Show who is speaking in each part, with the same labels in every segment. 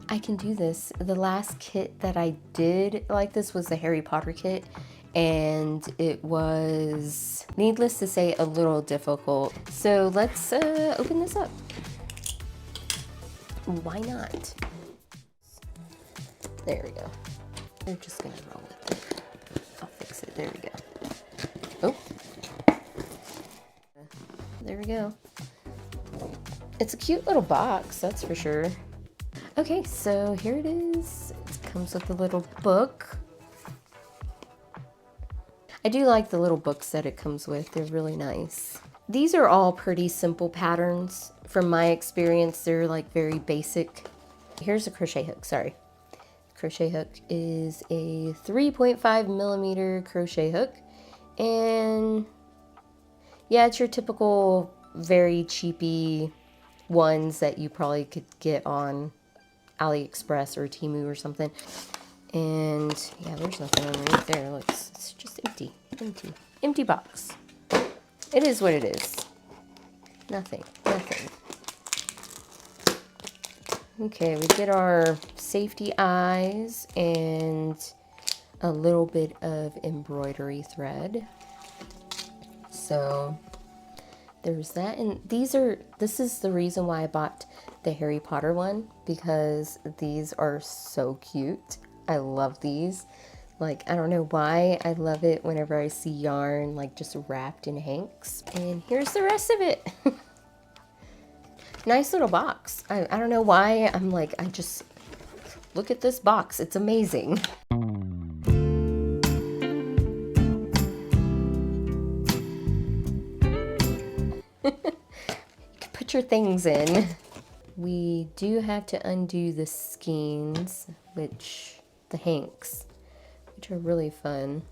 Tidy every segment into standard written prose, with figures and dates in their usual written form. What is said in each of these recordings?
Speaker 1: I can do this. The last kit that I did like this was the Harry Potter kit, and it was, needless to say, a little difficult. So let's open this up. Why not? There we go. We're just gonna roll it. I'll fix it. There we go. Oh. There we go. It's a cute little box, that's for sure. Okay, so here it is. It comes with a little book. I do like the little books that it comes with. They're really nice. These are all pretty simple patterns. From my experience, they're like very basic. Here's a crochet hook, sorry. Crochet hook is a 3.5 millimeter crochet hook. And yeah, it's your typical very cheapy ones that you probably could get on AliExpress or Temu or something. And yeah, there's nothing underneath there. Look, it's just empty. Empty box. It is what it is. Nothing. Okay, we get our safety eyes and a little bit of embroidery thread. So there's that. And this is the reason why I bought the Harry Potter one, because these are so cute. I love these. Like, I don't know why I love it whenever I see yarn like just wrapped in hanks. And here's the rest of it. Nice little box. I don't know why I'm like, I just look at this box. It's amazing. You can put your things in. We do have to undo the skeins, the hanks, which are really fun.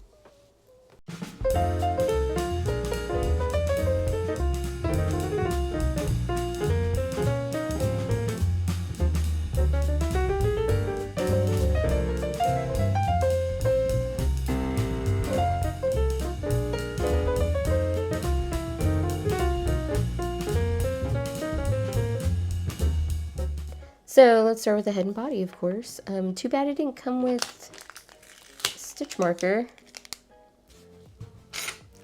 Speaker 1: So let's start with the head and body, of course. Too bad it didn't come with stitch marker.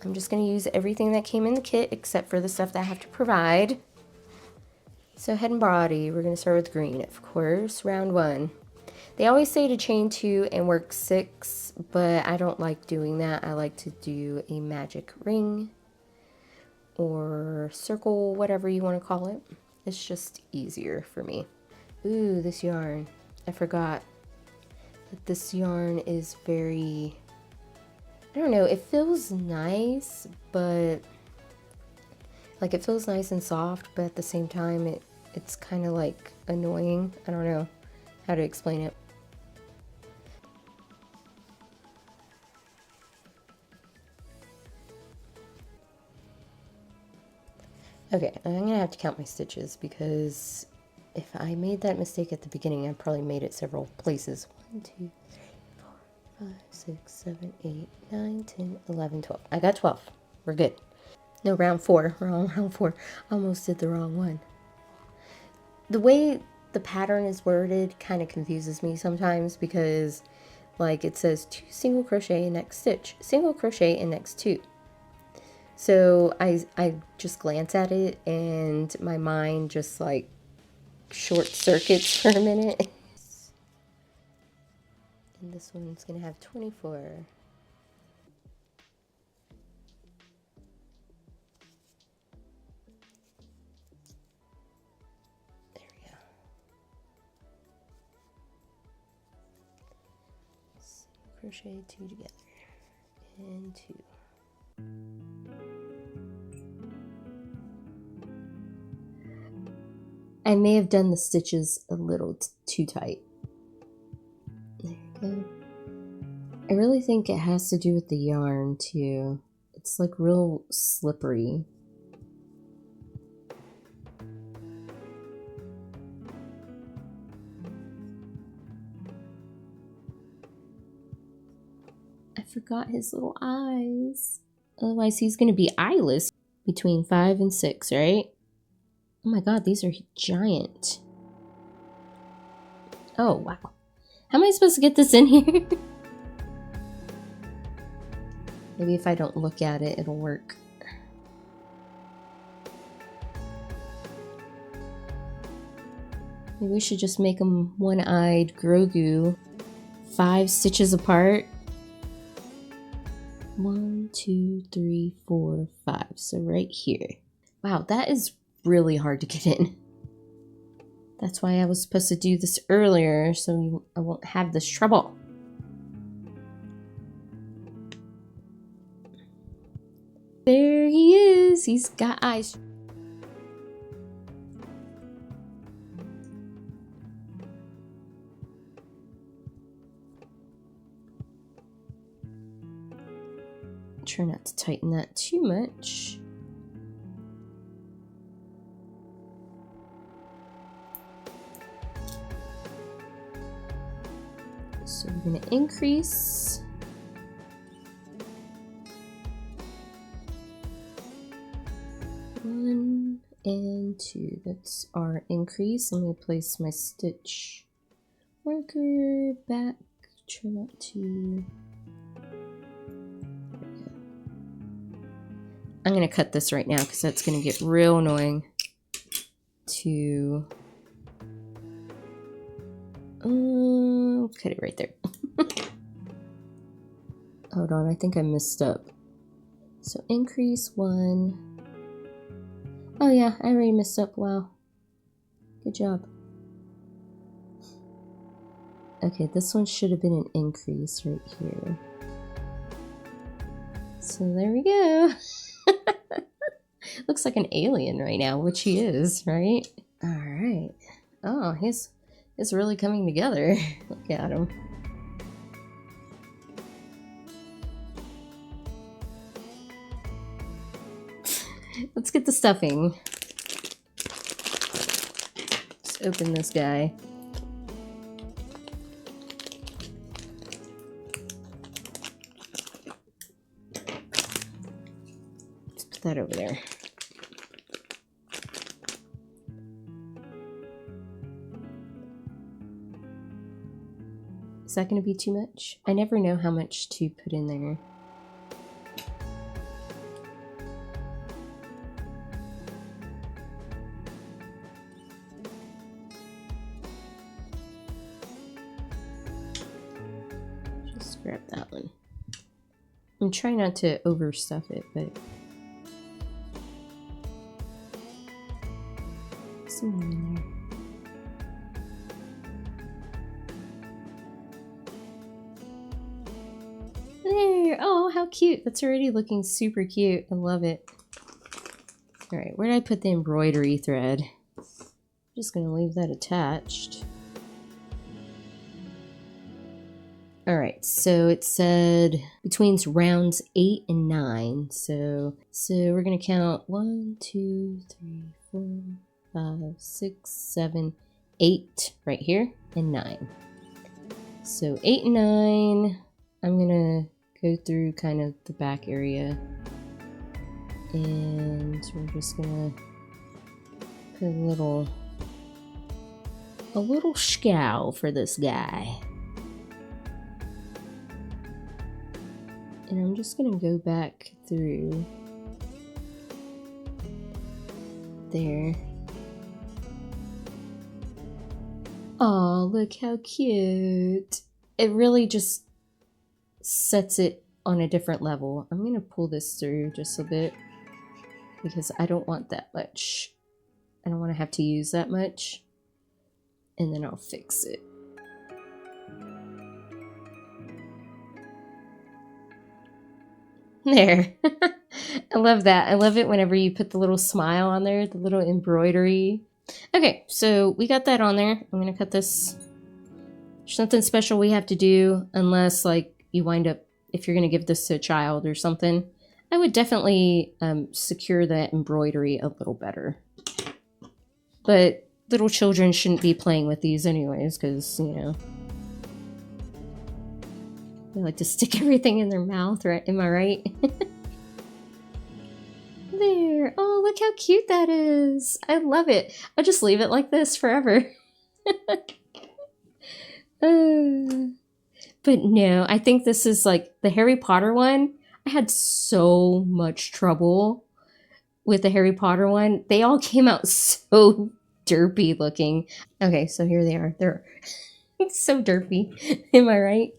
Speaker 1: I'm just going to use everything that came in the kit except for the stuff that I have to provide. So head and body, we're going to start with green, of course, round 1. They always say to chain 2 and work 6, but I don't like doing that. I like to do a magic ring or circle, whatever you want to call it. It's just easier for me. Ooh, this yarn. I forgot that this yarn is very, I don't know, it feels nice, but like it feels nice and soft, but at the same time it's kind of like annoying. I don't know how to explain it. Okay, I'm gonna have to count my stitches because if I made that mistake at the beginning, I probably made it several places. 1, 2, 3, 4, 5, 6, 7, 8, 9, 10, 11, 12. I got 12. We're good. No, round 4. Wrong, round 4. Almost did the wrong one. The way the pattern is worded kind of confuses me sometimes because, like, it says 2 single crochet in next stitch, single crochet in next 2. So I just glance at it and my mind just like short circuits for a minute. And this one's gonna have 24. There we go. Crochet 2 together and 2. I may have done the stitches a little too tight. There you go. I really think it has to do with the yarn too. It's like real slippery. I forgot his little eyes. Otherwise he's gonna be eyeless. Between 5 and 6, right? Oh my god, these are giant. Oh, wow. How am I supposed to get this in here? Maybe if I don't look at it, it'll work. Maybe we should just make them one-eyed Grogu. 5 stitches apart. 1, 2, 3, 4, 5. So right here. Wow, that is really hard to get in. That's why I was supposed to do this earlier, so I won't have this trouble. There he is. He's got eyes. Try not to tighten that too much. So we're going to increase. One and 2. That's our increase. I'm going to place my stitch marker back. Try not to. I'm going to cut this right now because that's going to get real annoying to cut it right there. Hold on, I think I messed up. So increase 1. Oh yeah, I already messed up. Wow. Good job. Okay, this one should have been an increase right here. So there we go. Looks like an alien right now, which he is, right? All right. Oh, he's really coming together. Look at him. Let's get the stuffing. Let's open this guy. Let's put that over there. Is that going to be too much? I never know how much to put in there. Just grab that one. I'm trying not to overstuff it, but some more in there. There! Oh, how cute! That's already looking super cute. I love it. Alright, where did I put the embroidery thread? I'm just gonna leave that attached. Alright, so it said between rounds 8 and 9. So we're gonna count 1, 2, 3, 4, 5, 6, 7, 8 right here, and 9. So 8 and 9, I'm gonna go through kind of the back area, and we're just gonna put a little scowl for this guy. And I'm just gonna go back through there. Oh, look how cute. It really just sets it on a different level. I'm gonna pull this through just a bit because I don't want that much. I don't want to have to use that much. And then I'll fix it. There. I love that. I love it whenever you put the little smile on there, the little embroidery. Okay, so we got that on there. I'm going to cut this. There's nothing special we have to do unless, like, you wind up, if you're going to give this to a child or something. I would definitely secure that embroidery a little better. But little children shouldn't be playing with these anyways, because, you know, they like to stick everything in their mouth, right? Am I right? There. Oh, look how cute that is. I love it. I'll just leave it like this forever. But no, I think this is like the Harry Potter one. I had so much trouble with the Harry Potter one. They all came out so derpy looking. Okay, so here they are. They're so derpy. Am I right?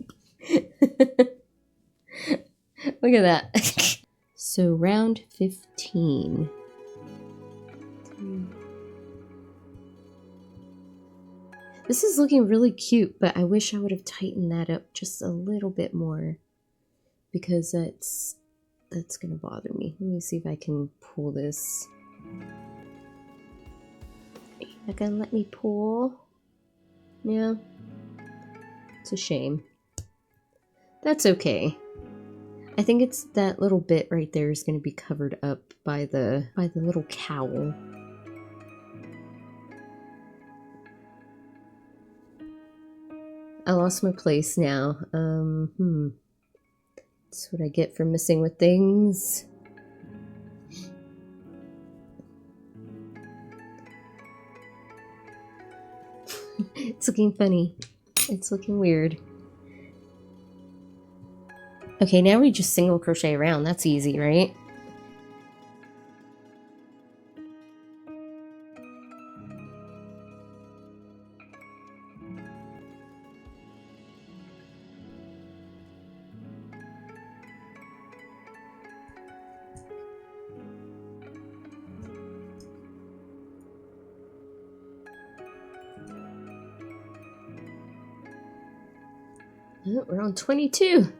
Speaker 1: Look at that. So round 15. This is looking really cute, but I wish I would have tightened that up just a little bit more because that's gonna bother me. Let me see if I can pull this. You're not gonna let me pull? Yeah. It's a shame. That's okay. I think it's that little bit right there is gonna be covered up by the little cowl. I lost my place now. That's what I get for messing with things. It's looking funny. It's looking weird. Okay, now we just single crochet around. That's easy, right? Oh, we're on 22.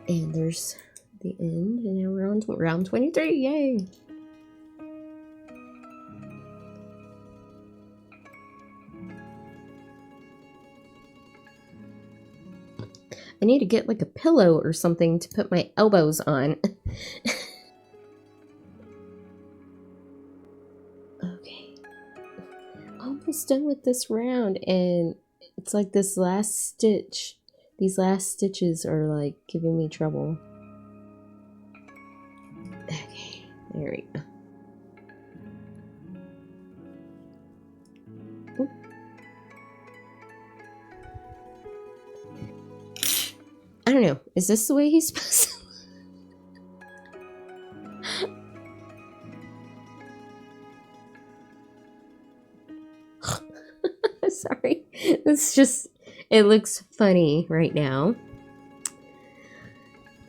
Speaker 1: And there's the end, and now we're on round 23. Yay! I need to get like a pillow or something to put my elbows on. Okay. Almost done with this round, and it's like this last stitch. These last stitches are like giving me trouble. Okay, there we go. Oop. I don't know. Is this the way he's supposed to? Sorry. It's just, it looks funny right now.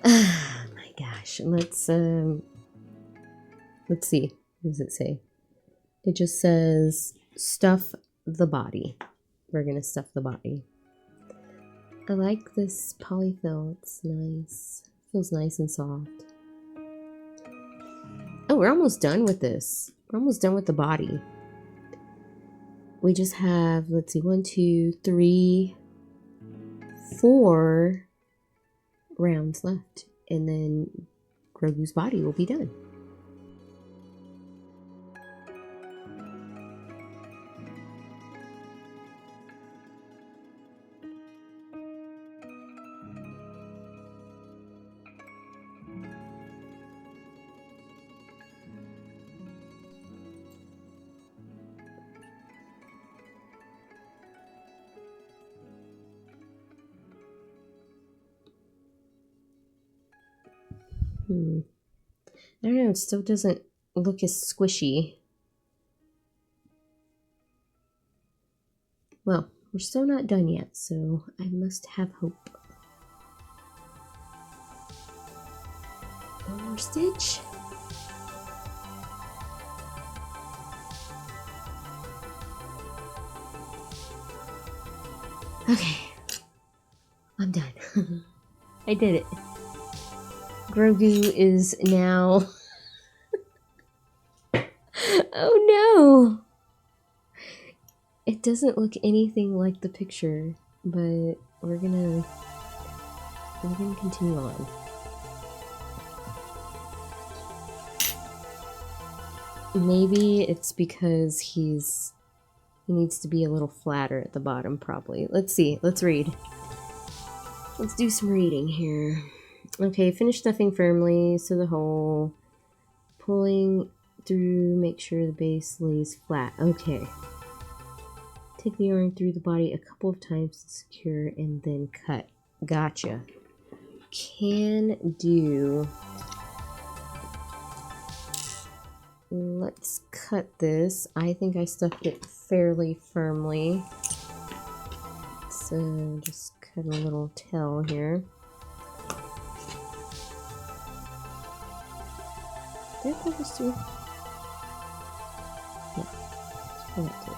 Speaker 1: Oh my gosh. Let's see. What does it say? It just says stuff the body. We're gonna stuff the body. I like this polyfill. It's nice. Feels nice and soft. Oh, we're almost done with this. We're almost done with the body. We just have, let's see, 1, 2, 3, 4 rounds left. And then Grogu's body will be done. I don't know, it still doesn't look as squishy. Well, we're still not done yet, so I must have hope. One more stitch. Okay, I'm done. I did it. Grogu is now... Oh no! It doesn't look anything like the picture, but we're gonna continue on. Maybe it's because he's He needs to be a little flatter at the bottom, probably. Let's see. Let's read. Let's do some reading here. Okay, finish stuffing firmly, sew the hole. Pulling through, make sure the base lays flat. Okay. Take the yarn through the body a couple of times to secure and then cut. Gotcha. Can do. Let's cut this. I think I stuffed it fairly firmly. So just cut a little tail here. Did I pull this through? Yeah, let's pull it through.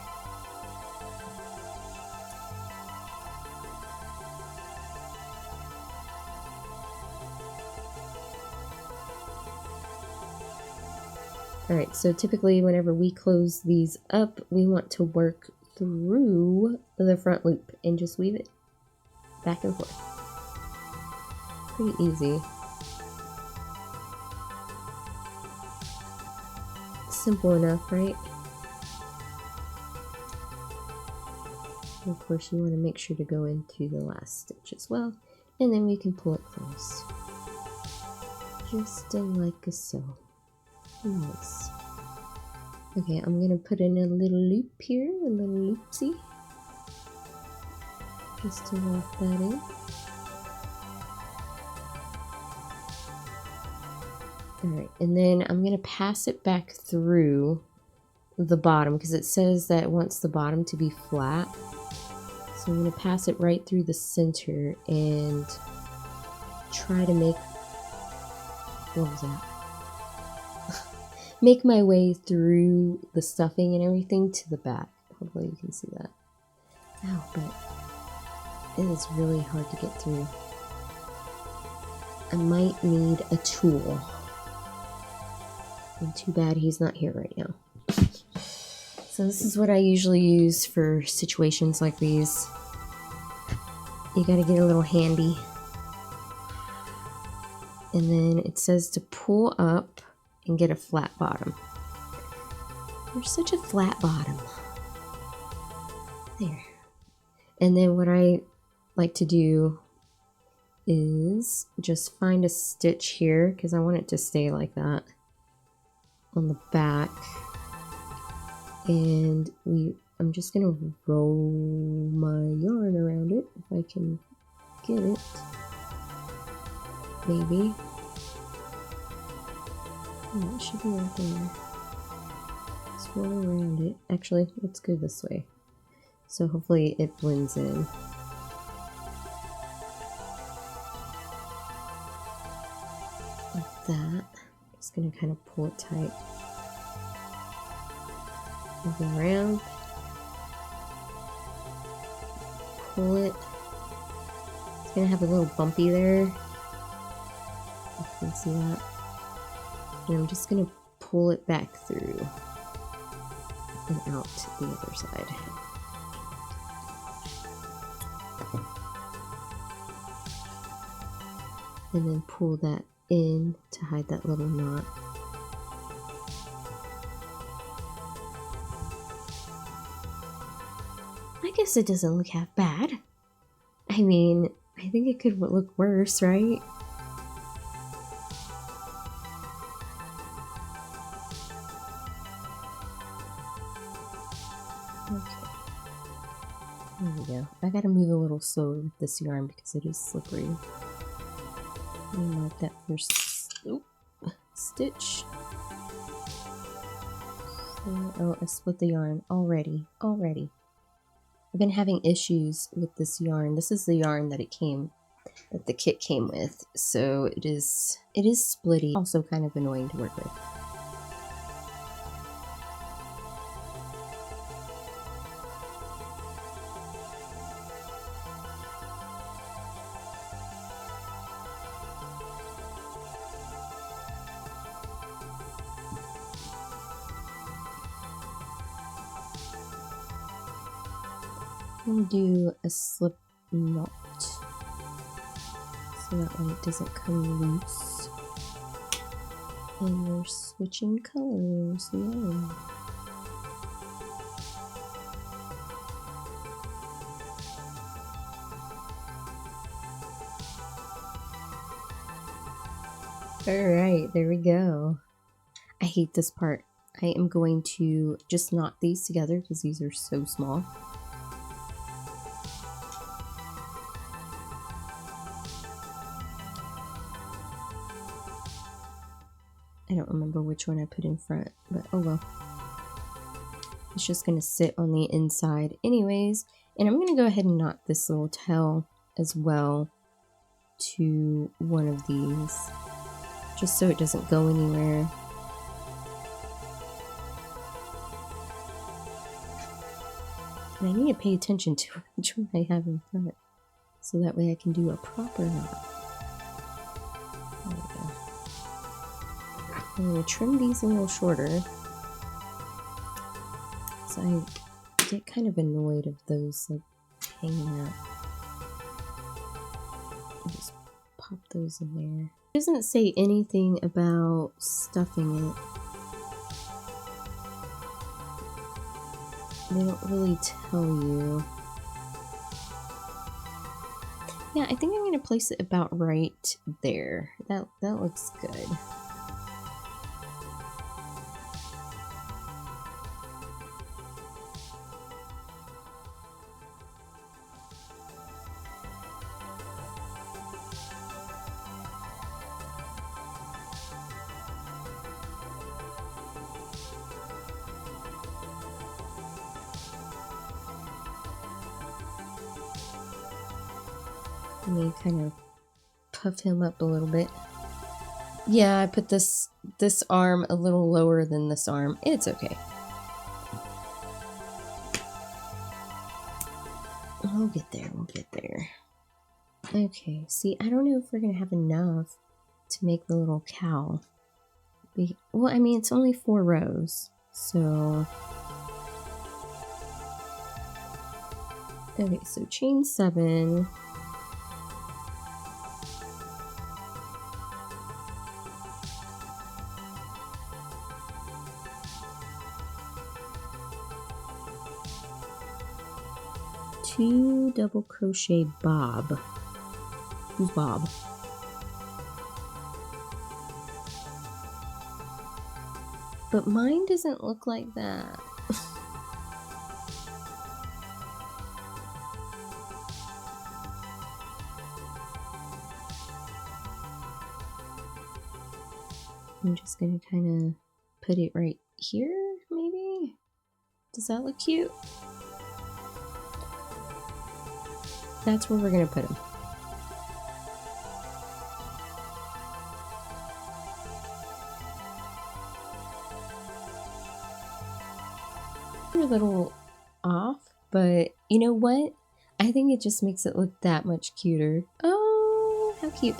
Speaker 1: Alright, so typically whenever we close these up, we want to work through the front loop and just weave it back and forth. Pretty easy. Simple enough, right? And of course you want to make sure to go into the last stitch as well, and then we can pull it close. Just like so. Nice. Okay, I'm gonna put in a little loop here, a little loopsie, just to lock that in. Alright, and then I'm gonna pass it back through the bottom because it says that it wants the bottom to be flat. So I'm gonna pass it right through the center and try to make, what was that? Make my way through the stuffing and everything to the back. Hopefully you can see that. Ow, but it is really hard to get through. I might need a tool. And too bad he's not here right now. So this is what I usually use for situations like these. You gotta get a little handy. And then it says to pull up and get a flat bottom. You're such a flat bottom. There. And then what I like to do is just find a stitch here because I want it to stay like that on the back. And I'm just gonna roll my yarn around it if I can get it. Maybe. Oh, it should be right there. Let's roll around it. Actually, let's go this way. So hopefully it blends in. Like that. Just gonna kind of pull it tight. Move it around. Pull it. It's gonna have a little bumpy there. You can see that. And I'm just going to pull it back through and out to the other side. And then pull that in to hide that little knot. I guess it doesn't look half bad. I mean, I think it could look worse, right? There we go. I gotta move a little slower with this yarn because it is slippery. Mark that first stitch. Oh, I split the yarn already. I've been having issues with this yarn. This is the yarn that the kit came with. So it is splitty. Also kind of annoying to work with. I'm going to do a slip knot so that way it doesn't come loose. And we're switching colors. Yay. Alright, there we go. I hate this part. I am going to just knot these together because these are so small. I don't remember which one I put in front, but oh well. It's just going to sit on the inside anyways. And I'm going to go ahead and knot this little tail as well to one of these, just so it doesn't go anywhere. And I need to pay attention to which one I have in front, so that way I can do a proper knot. There we go. I'm going to trim these a little shorter. So I get kind of annoyed of those like hanging out. I'll just pop those in there. It doesn't say anything about stuffing it. They don't really tell you. Yeah, I think I'm going to place it about right there. That looks good. Let me kind of puff him up a little bit. Yeah, I put this arm a little lower than this arm. It's okay. We'll get there, we'll get there. Okay, see, I don't know if we're gonna have enough to make the little cowl. Well, I mean, it's only 4 rows, so... Okay, so chain 7. Two double crochet bob. Who's Bob? But mine doesn't look like that. I'm just gonna kind of put it right here, maybe? Does that look cute? That's where we're gonna put him. A little off, but you know what? I think it just makes it look that much cuter. Oh, how cute.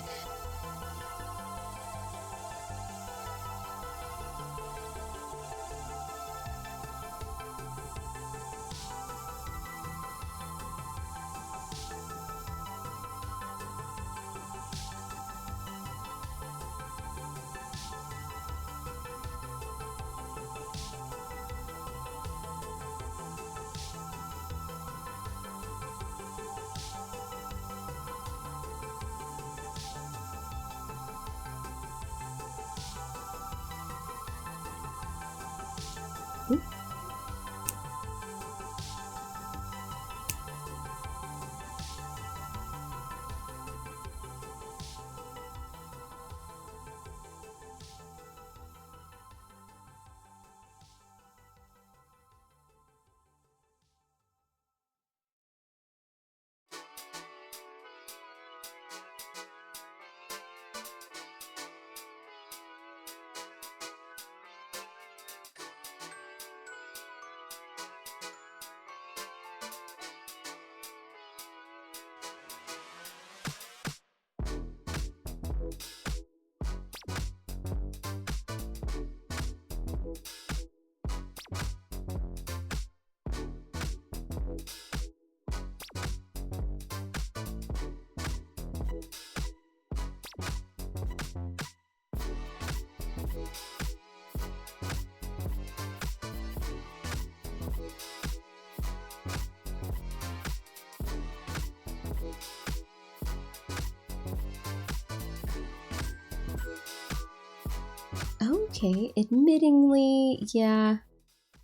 Speaker 1: Okay, admittingly, yeah,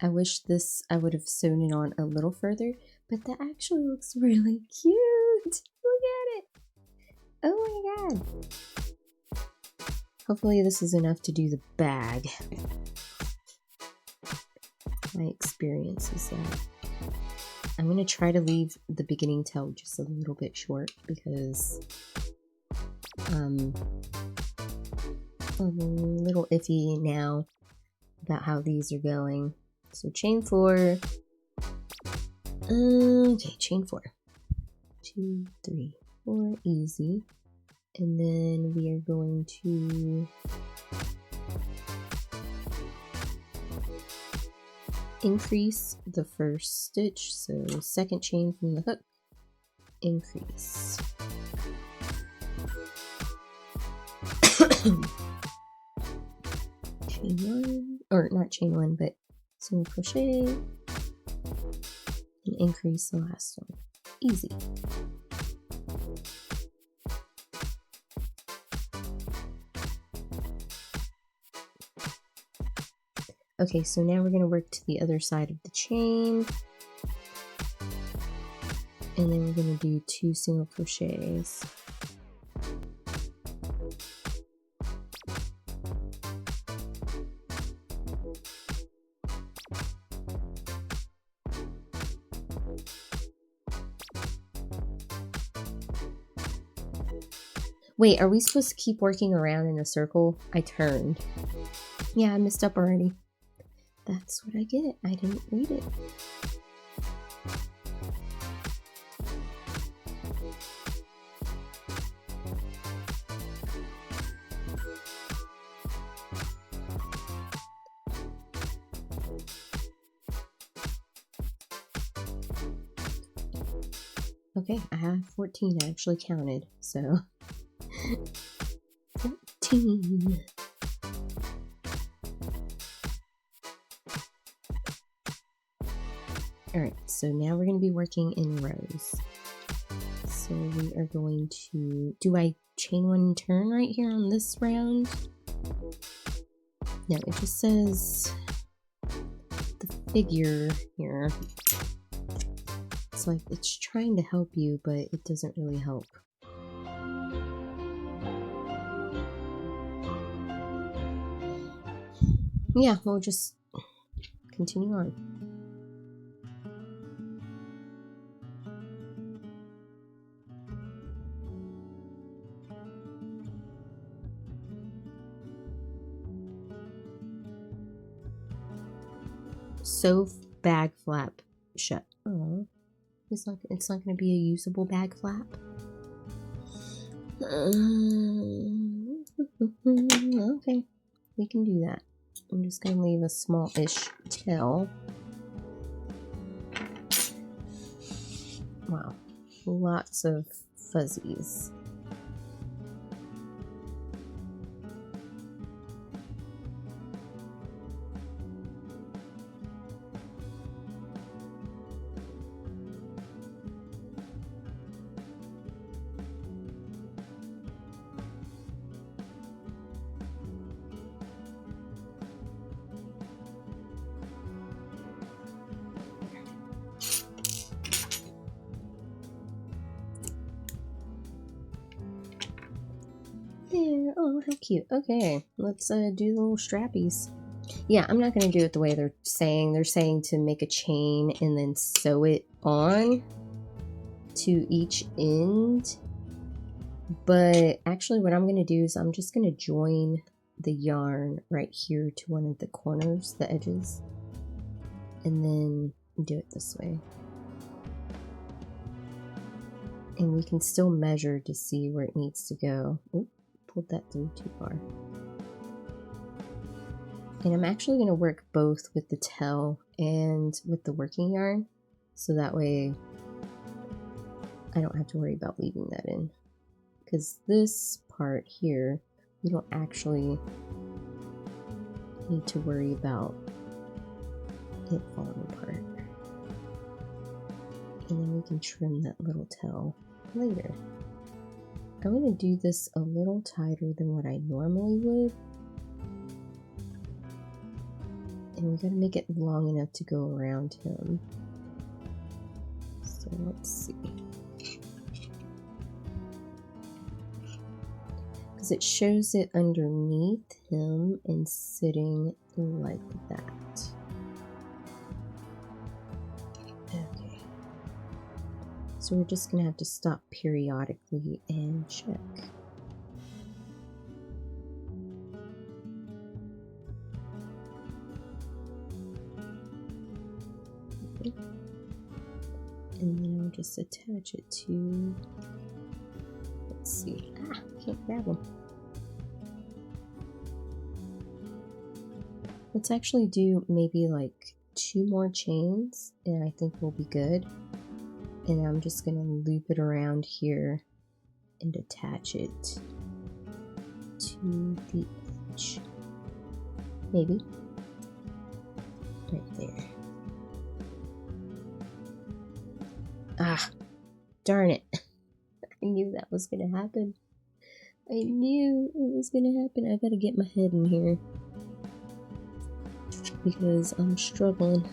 Speaker 1: I wish I would have sewn it on a little further, but that actually looks really cute. Look at it. Oh my god. Hopefully this is enough to do the bag. My experience is that I'm going to try to leave the beginning tail just a little bit short because I'm a little iffy now about how these are going. So chain 4. Okay, chain 4. 2, 3, 4, easy. And then we are going to increase the first stitch, so second chain from the hook, increase. Chain 1, or not chain 1, but single crochet, and increase the last one. Easy. Okay, so now we're going to work to the other side of the chain. And then we're going to do 2 single crochets. Wait, are we supposed to keep working around in a circle? I turned. Yeah, I messed up already. That's what I get. I didn't read it. Okay, I have 14. I actually counted, so 14. Alright, so now we're going to be working in rows. So we are going to... Do I chain 1 and turn right here on this round? No, it just says the figure here. It's like it's trying to help you, but it doesn't really help. Yeah, we'll just continue on. Sew bag flap shut. Oh, it's not going to be a usable bag flap. Okay, we can do that. I'm just going to leave a small-ish tail. Wow, lots of fuzzies. There, oh, how cute. Okay, let's do the little strappies. Yeah, I'm not going to do it the way they're saying. They're saying to make a chain and then sew it on to each end. But actually what I'm going to do is I'm just going to join the yarn right here to one of the corners, the edges, and then do it this way. And we can still measure to see where it needs to go. Oop, pulled that through too far. And I'm actually going to work both with the tail and with the working yarn, so that way I don't have to worry about leaving that in. Because this part here, we don't actually need to worry about it falling apart. And then we can trim that little tail later. I'm going to do this a little tighter than what I normally would. And we gotta make it long enough to go around him. So let's see. Because it shows it underneath him and sitting like that. Okay. So we're just gonna have to stop periodically and check. Okay. And then I'll just attach it to, let's see, can't grab them. Let's actually do maybe like 2 more chains and I think we'll be good. And I'm just gonna loop it around here and attach it to the edge. Maybe. Right there. Ah, darn it. I knew that was gonna happen. I knew it was gonna happen. I gotta get my head in here because I'm struggling.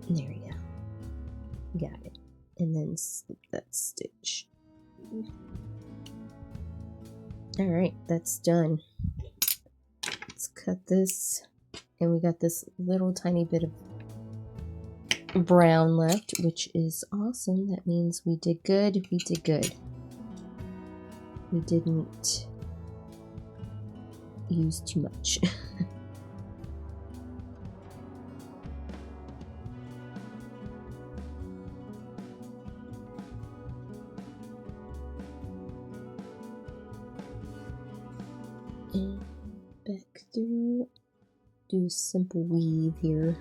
Speaker 1: There we go. Got it. And then slip that stitch. Alright, that's done. Let's cut this. And we got this little tiny bit of brown left, which is awesome. That means we did good. We did good. We didn't use too much. And back through, do a simple weave here.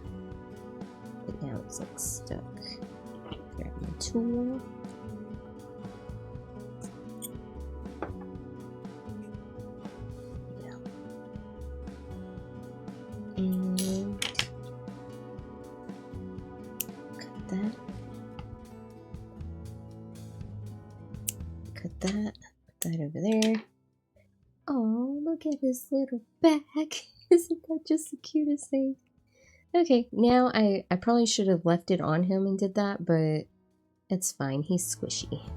Speaker 1: But now it's like stuck. Grab my tool. Yeah. And cut that. Cut that. Put that over there. Oh, look at his little back. Isn't that just the cutest thing? Okay, now I probably should have left it on him and did that, but it's fine. He's squishy.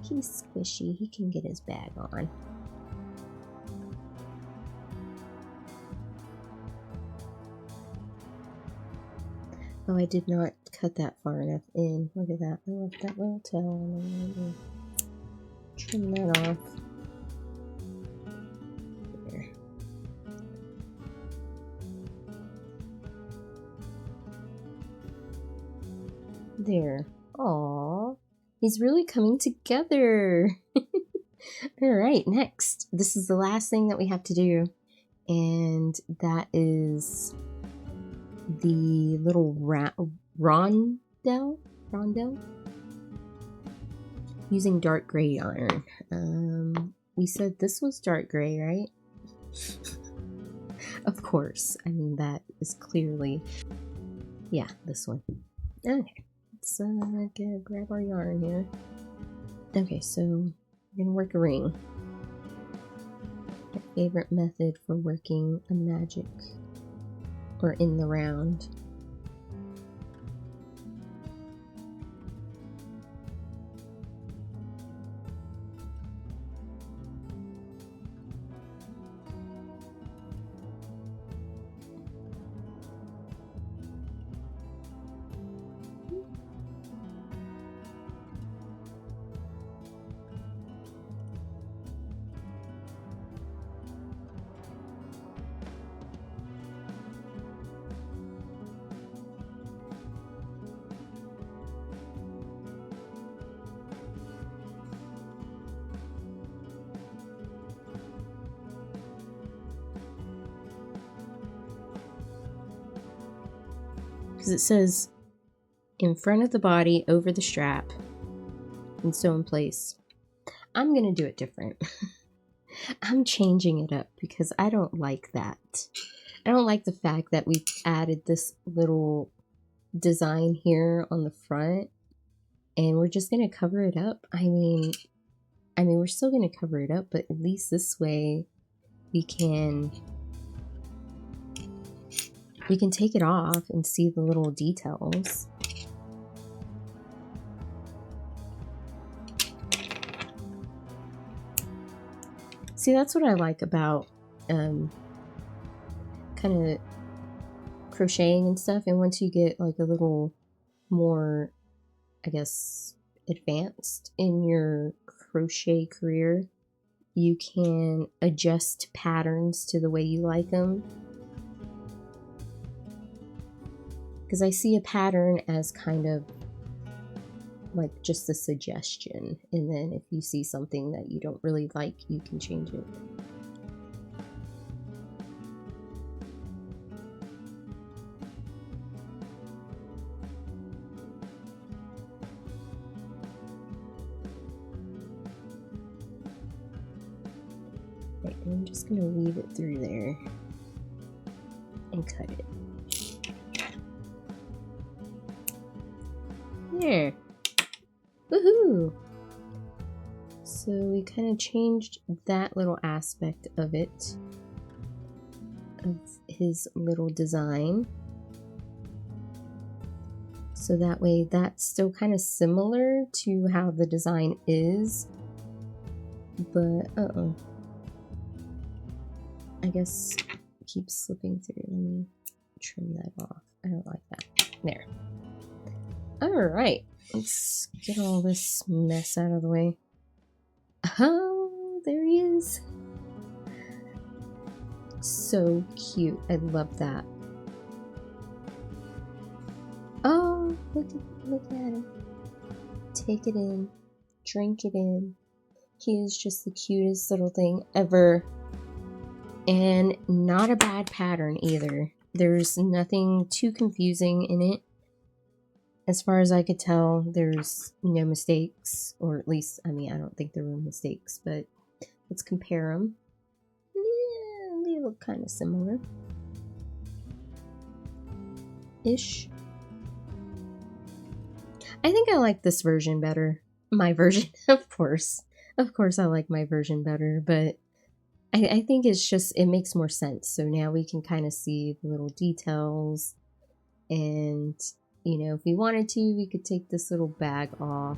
Speaker 1: He's squishy. He can get his bag on. Oh, I did not cut that far enough in. Look at that. I left that little tail on. Trim that off. There. There. Aww. He's really coming together. Alright, next. This is the last thing that we have to do. And that is the little rondelle? Using dark gray yarn. We said this was dark gray, right? Of course. I mean, that is clearly... Yeah, this one. Okay. Let's grab our yarn here. Okay, so we're gonna work a ring. My favorite method for working a magic or in the round. Because it says in front of the body, over the strap, and sew in place. I'm gonna do it different. I'm changing it up because I don't like that. I don't like the fact that we added this little design here on the front and we're just gonna cover it up. I mean we're still gonna cover it up, but at least this way we can we can take it off and see the little details. See, that's what I like about kind of crocheting and stuff. And once you get like a little more, I guess, advanced in your crochet career, you can adjust patterns to the way you like them. Because I see a pattern as kind of like just a suggestion, and then if you see something that you don't really like, you can change it. Right, I'm just gonna weave it through there and cut it. There. Woohoo! So we kind of changed that little aspect of it, of his little design. So that way that's still kind of similar to how the design is. But, I guess it keeps slipping through. Let me trim that off. I don't like that. There. Alright. Let's get all this mess out of the way. Oh, there he is. So cute. I love that. Oh, look at him. Take it in. Drink it in. He is just the cutest little thing ever. And not a bad pattern either. There's nothing too confusing in it. As far as I could tell, there's no mistakes, or at least, I mean, I don't think there were mistakes, but let's compare them. Yeah, they look kind of similar. Ish. I think I like this version better. My version, of course. Of course I like my version better, but I think it's just, it makes more sense. So now we can kind of see the little details, and you know, if we wanted to, we could take this little bag off,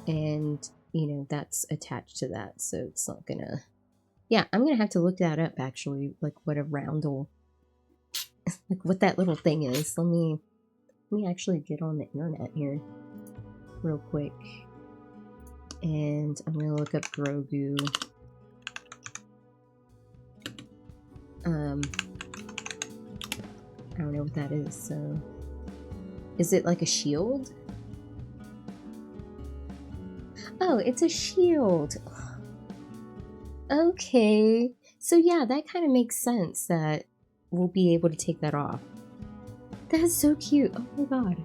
Speaker 1: and you know, that's attached to that, so it's not gonna, yeah, I'm gonna have to look that up actually, like what a roundel, like what that little thing is. Let me actually get on the internet here real quick, and I'm gonna look up Grogu. I don't know what that is, so is it like a shield? Oh, it's a shield. Okay, so yeah, that kind of makes sense that we'll be able to take that off. That's so cute. Oh my god,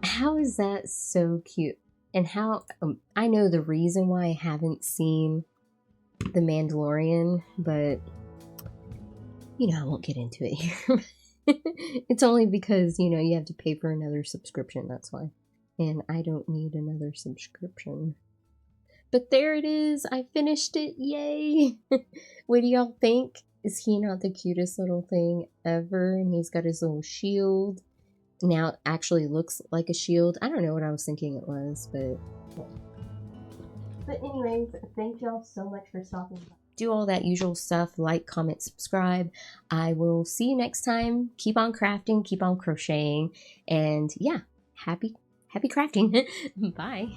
Speaker 1: how is that so cute? And how I know the reason why I haven't seen The Mandalorian, but you know, I won't get into it here. It's only because, you know, you have to pay for another subscription, that's why. And I don't need another subscription. But there it is, I finished it, yay! What do y'all think? Is he not the cutest little thing ever? And he's got his little shield. Now it actually looks like a shield. I don't know what I was thinking it was, but... But anyways, thank y'all so much for stopping by. Do all that usual stuff, like, comment, subscribe. I will see you next time. Keep on crafting, keep on crocheting, and yeah, happy crafting. Bye.